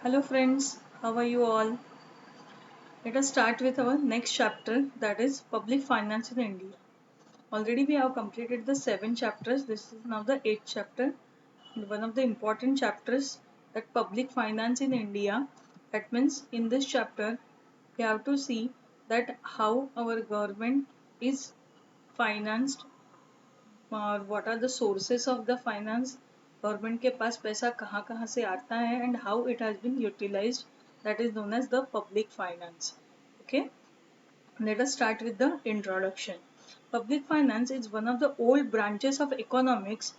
Hello friends, how are you all? Let us start with our next chapter, that is public finance in India. Already we have completed the 7 chapters. This is now the 8th chapter. And one of the important chapters, that public finance in India. That means in this chapter we have to see that how our government is financed, और what are the sources of the finance, government के पास पैसा कहाँ कहाँ से आता है, and how it has been utilized, that is known as the public finance. Okay, let us start with the introduction. Public finance is one of the old branches of economics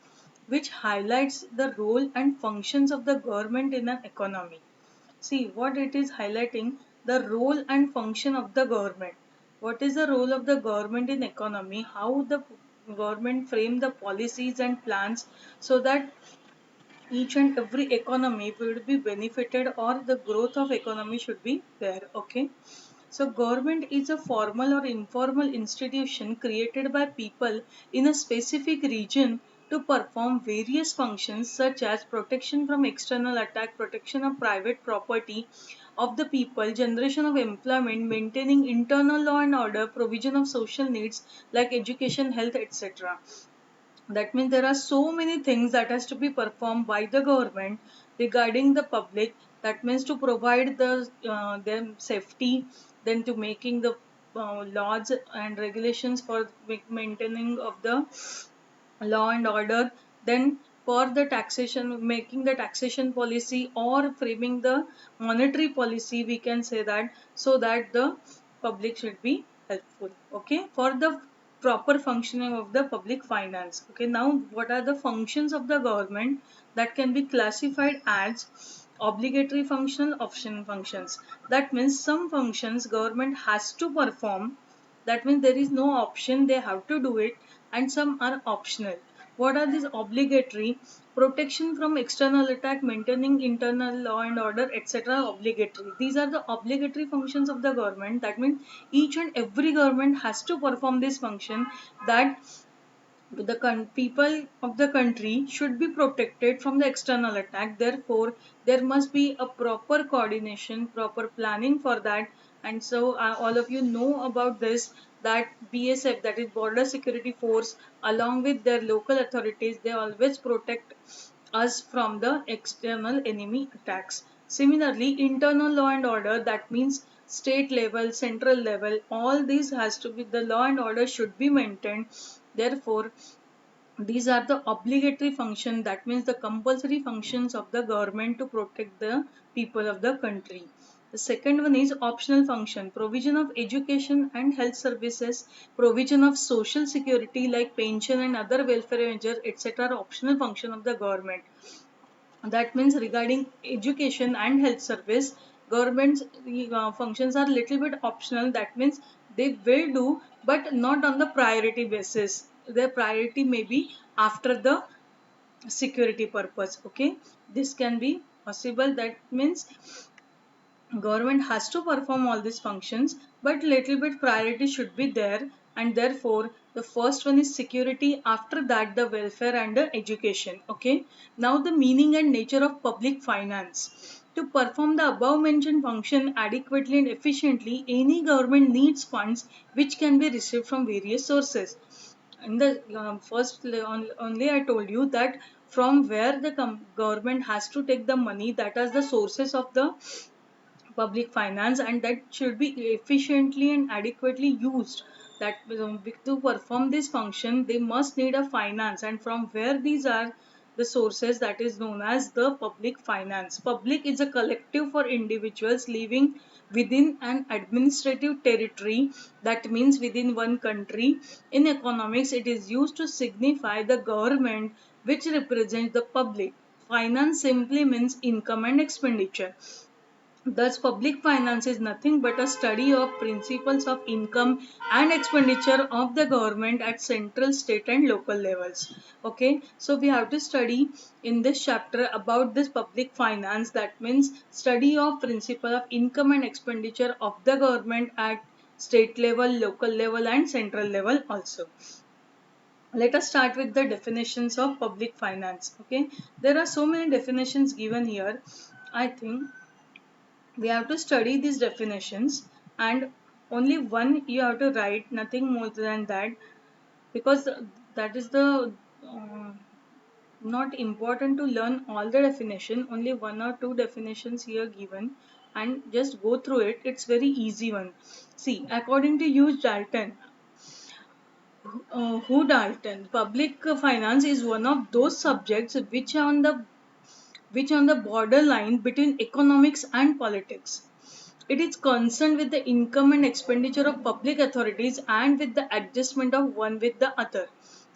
which highlights the role and functions of the government in an economy. See what it is highlighting: the role and function of the government. What is the role of the government in economy? How the government frame the policies and plans so that each and every economy will be benefited, or the growth of economy should be there. Okay. So government is a formal or informal institution created by people in a specific region to perform various functions such as protection from external attack, protection of private property of the people, generation of employment, maintaining internal law and order, provision of social needs like education, health, etc. That means there are so many things that has to be performed by the government regarding the public. That means to provide them safety, then to making the laws and regulations for maintaining of the law and order, then for the taxation, making the taxation policy or framing the monetary policy, we can say that, so that the public should be helpful. Okay, for the proper functioning of the public finance. Okay, now what are the functions of the government that can be classified as obligatory functional, optional functions? That means some functions government has to perform, that means there is no option, they have to do it, and some are optional. What are these obligatory? Protection from external attack, maintaining internal law and order, etc. Obligatory. These are the obligatory functions of the government. That means each and every government has to perform this function, that the people of the country should be protected from the external attack. Therefore there must be a proper coordination, proper planning for that. And so all of you know about this, that BSF, that is border security force, along with their local authorities, they always protect us from the external enemy attacks. Similarly, internal law and order, that means state level, central level, all these has to be, the law and order should be maintained. Therefore these are the obligatory function, that means the compulsory functions of the government to protect the people of the country. The second one is optional function: provision of education and health services, provision of social security like pension and other welfare measures, etc. optional function of the government. That means regarding education and health service, government's functions are little bit optional. That means they will do, but not on the priority basis. Their priority may be after the security purpose. Okay, this can be possible. That means government has to perform all these functions, but little bit priority should be there. And therefore the first one is security, after that the welfare and the education. Okay, now the meaning and nature of public finance: to perform the above mentioned function adequately and efficiently, any government needs funds which can be received from various sources. In the only I told you that from where the government has to take the money, that is the sources of the public finance, and that should be efficiently and adequately used. That to perform this function they must need a finance, and from where these are the sources, that is known as the public finance. Public is a collective for individuals living within an administrative territory, that means within one country. In economics it is used to signify the government which represents the public. Finance simply means income and expenditure. Thus, public finance is nothing but a study of principles of income and expenditure of the government at central, state, and local levels. Okay, so we have to study in this chapter about this public finance. That means study of principle of income and expenditure of the government at state level, local level, and central level also. Let us start with the definitions of public finance. Okay, there are so many definitions given here. I think we have to study these definitions, and only one you have to write, nothing more than that, because that is the uh, not important to learn all the definition, only one or two definitions here given, and just go through it. It's very easy one. See, according to Hugh Dalton, who Dalton, public finance is one of those subjects which on the borderline between economics and politics. It is concerned with the income and expenditure of public authorities and with the adjustment of one with the other.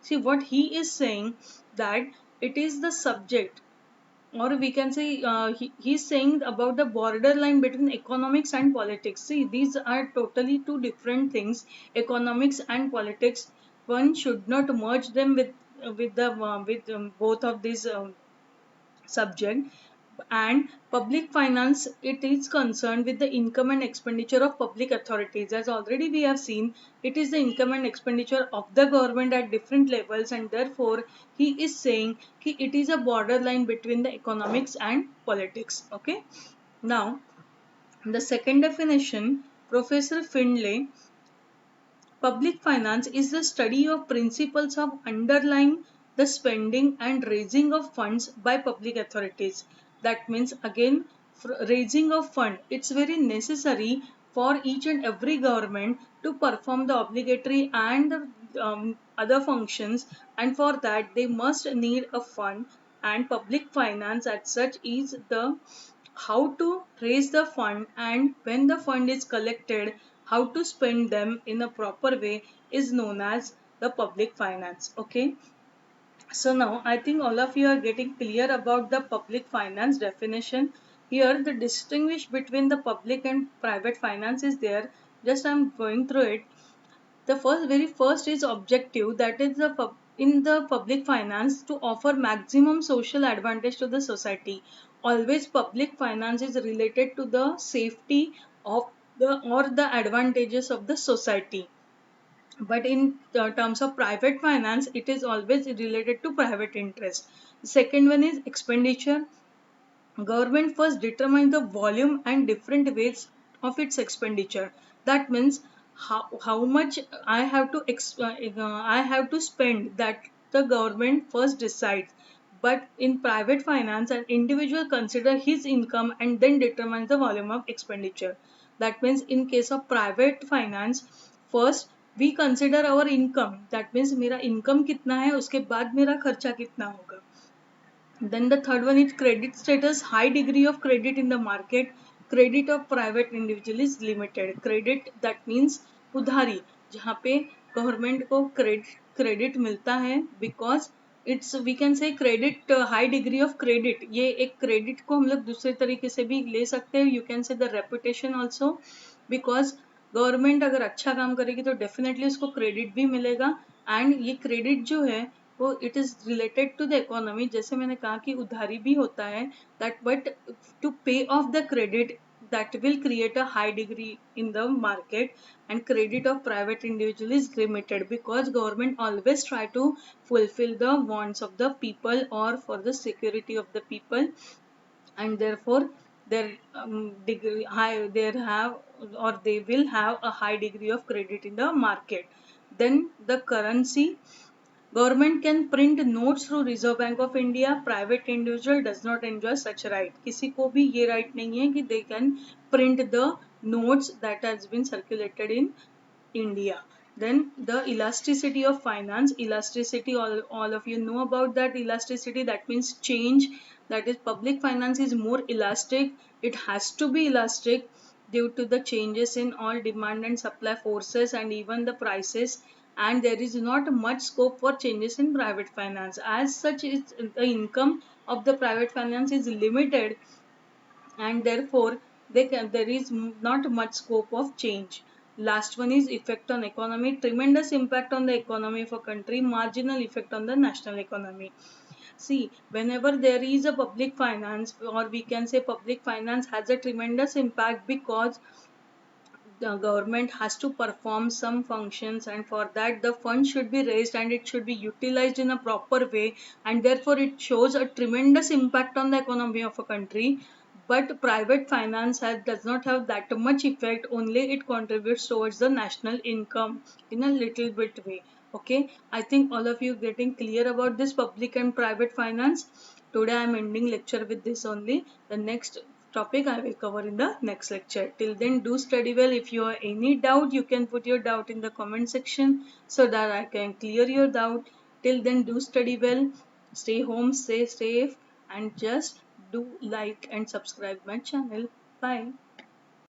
See what he is saying, that it is the subject, or we can say he's saying about the borderline between economics and politics. See, these are totally two different things, economics and politics. One should not merge them with both of these subject. And public finance, it is concerned with the income and expenditure of public authorities. As already we have seen, it is the income and expenditure of the government at different levels, and therefore he is saying कि it is a borderline between the economics and politics. Okay, now the second definition, Professor Findlay: public finance is the study of principles of underlying the spending and raising of funds by public authorities. That means again, raising of fund. It's very necessary for each and every government to perform the obligatory and other functions, and for that they must need a fund. And public finance as such is the how to raise the fund, and when the fund is collected, how to spend them in a proper way is known as the public finance. Okay, so now I think all of you are getting clear about the public finance definition. Here the distinguish between the public and private finance is there, just I'm going through it. The very first is objective, that is in the public finance to offer maximum social advantage to the society. Always public finance is related to the safety of the or the advantages of the society. But in terms of private finance, it is always related to private interest. Second one is expenditure. Government first determine the volume and different ways of its expenditure. That means how much I have to spend, that the government first decides. But in private finance, an individual consider his income and then determines the volume of expenditure. That means in case of private finance, first we consider our income. That means मेरा income कितना है, उसके बाद मेरा खर्चा कितना होगा. Then the third one is credit status, high degree of credit in the market. Credit of private individual is limited. Credit, that means उधारी, जहाँ पे गवर्नमेंट को क्रेडिट मिलता है, because it's we can say credit, high degree of credit. ये एक credit को हम लोग दूसरे तरीके से भी ले सकते हैं. You can say the reputation also, because government अगर अच्छा काम करेगी तो डेफिनेटली उसको क्रेडिट भी मिलेगा. एंड ये क्रेडिट जो है वो it is related to the economy. जैसे मैंने कहा कि उधारी भी होता है, that but to pay off the credit, that will create a high degree in the market. And credit of private individual is limited, because government always try to fulfill the wants of the people or for the security of the people, and therefore their degree high they have, or they will have a high degree of credit in the market. Then the currency, government can print notes through Reserve Bank of India. Private individual does not enjoy such right. किसी को भी ये right नहीं है कि they can print the notes that has been circulated in India. Then the elasticity of finance. Elasticity, all of you know about that elasticity. That means change. That is, public finance is more elastic. It has to be elastic due to the changes in all demand and supply forces and even the prices. And there is not much scope for changes in private finance. As such, the income of the private finance is limited, and therefore there is not much scope of change. Last one is effect on economy. Tremendous impact on the economy of a country, marginal effect on the national economy. See, whenever there is a public finance, or we can say public finance has a tremendous impact, because the government has to perform some functions, and for that the fund should be raised and it should be utilized in a proper way, and therefore it shows a tremendous impact on the economy of a country. but private finance does not have that much effect, only it contributes towards the national income in a little bit way. Okay, I think all of you getting clear about this public and private finance. Today I am ending lecture with this only. The next topic I will cover in the next lecture. Till then, do study well. If you have any doubt, you can put your doubt in the comment section so that I can clear your doubt. Till then, do study well, stay home, stay safe, and just do like and subscribe my channel. Bye.